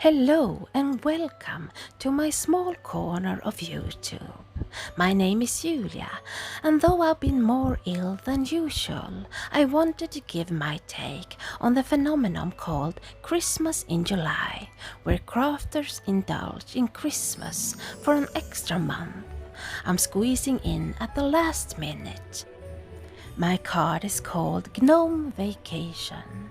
Hello and welcome to my small corner of YouTube. My name is Julia, and though I've been more ill than usual, I wanted to give my take on the phenomenon called Christmas in July, where crafters indulge in Christmas for an extra month. I'm squeezing in at the last minute. My card is called Gnome Vacation.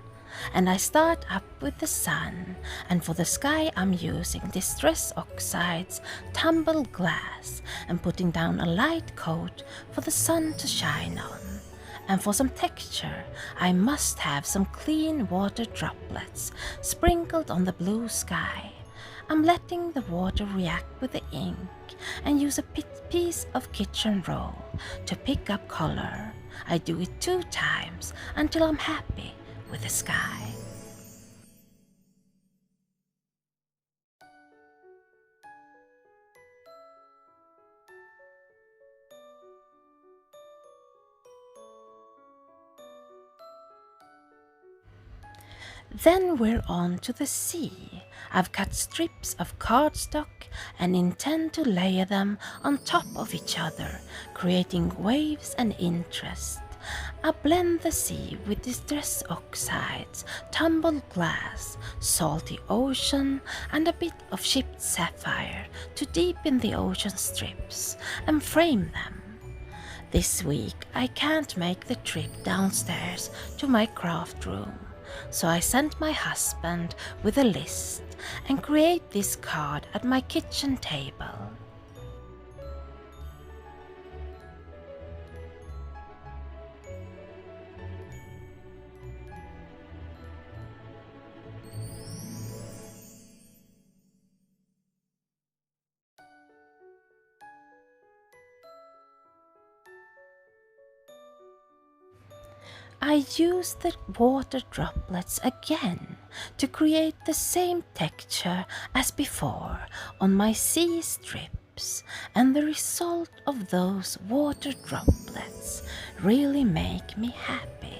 And I start up with the sun, and for the sky I'm using Distress Oxide's tumbled glass and putting down a light coat for the sun to shine on. And for some texture I must have some clean water droplets sprinkled on the blue sky. I'm letting the water react with the ink and use a piece of kitchen roll to pick up color. I do it 2 times until I'm happy with the sky. Then we're on to the sea. I've cut strips of cardstock and intend to layer them on top of each other, creating waves and interest. I blend the sea with Distress Oxides, tumbled glass, salty ocean, and a bit of chipped sapphire to deepen the ocean strips and frame them. This week I can't make the trip downstairs to my craft room, so I sent my husband with a list and create this card at my kitchen table. I use the water droplets again to create the same texture as before on my sea strips, and the result of those water droplets really make me happy.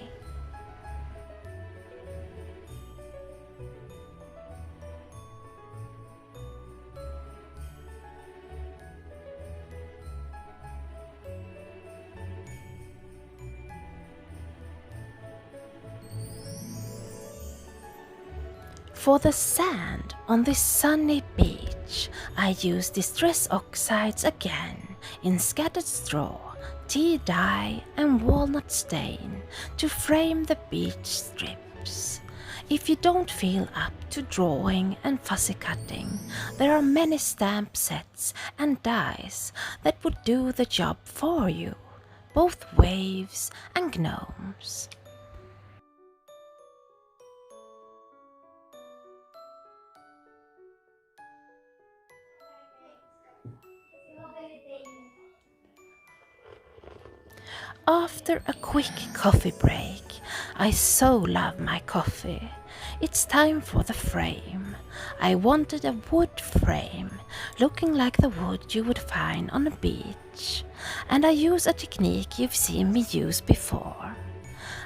For the sand on this sunny beach, I use Distress Oxides again in scattered straw, tea dye and walnut stain to frame the beach strips. If you don't feel up to drawing and fussy cutting, there are many stamp sets and dies that would do the job for you, both waves and gnomes. After a quick coffee break, I so love my coffee. It's time for the frame. I wanted a wood frame, looking like the wood you would find on a beach, and I use a technique you've seen me use before.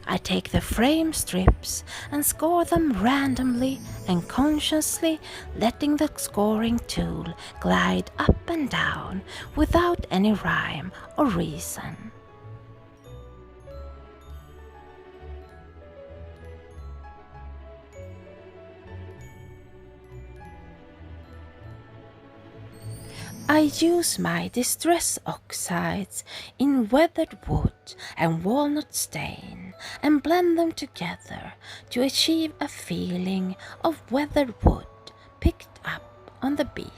I take the frame strips and score them randomly and consciously, letting the scoring tool glide up and down without any rhyme or reason. I use my Distress Oxides in weathered wood and walnut stain and blend them together to achieve a feeling of weathered wood picked up on the beach.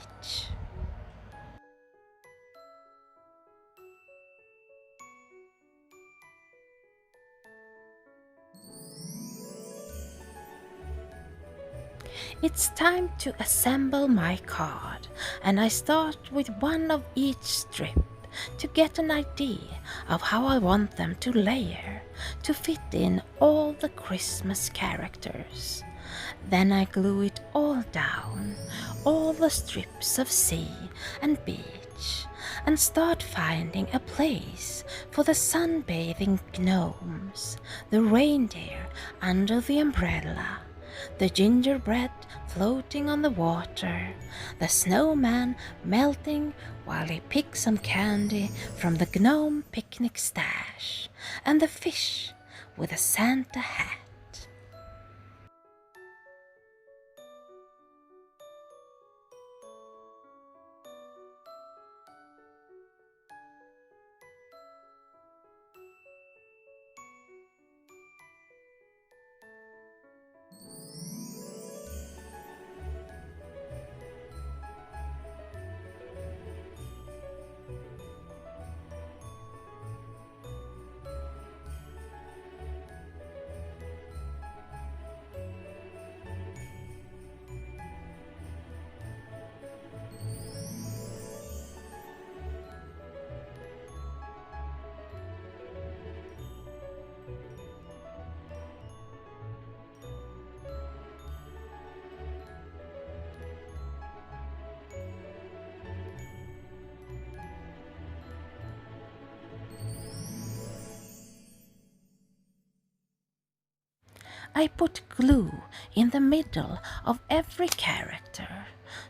It's time to assemble my card, and I start with one of each strip to get an idea of how I want them to layer to fit in all the Christmas characters. Then I glue it all down, all the strips of sea and beach, and start finding a place for the sunbathing gnomes, the reindeer under the umbrella, the gingerbread floating on the water, the snowman melting while he picks some candy from the gnome picnic stash, and the fish with a Santa hat. I put glue in the middle of every character,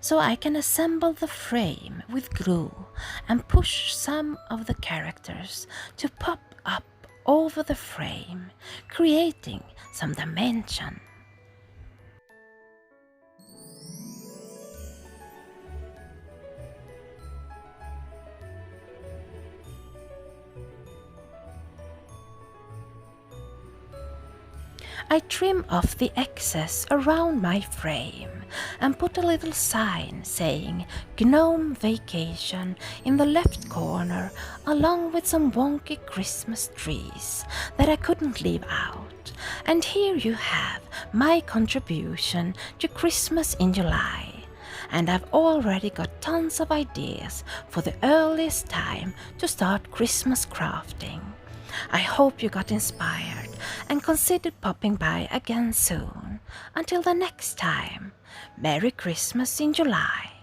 so I can assemble the frame with glue and push some of the characters to pop up over the frame, creating some dimension. I trim off the excess around my frame and put a little sign saying Gnome Vacation in the left corner, along with some wonky Christmas trees that I couldn't leave out. And here you have my contribution to Christmas in July. And I've already got tons of ideas for the earliest time to start Christmas crafting. I hope you got inspired and considered popping by again soon. Until the next time, Merry Christmas in July.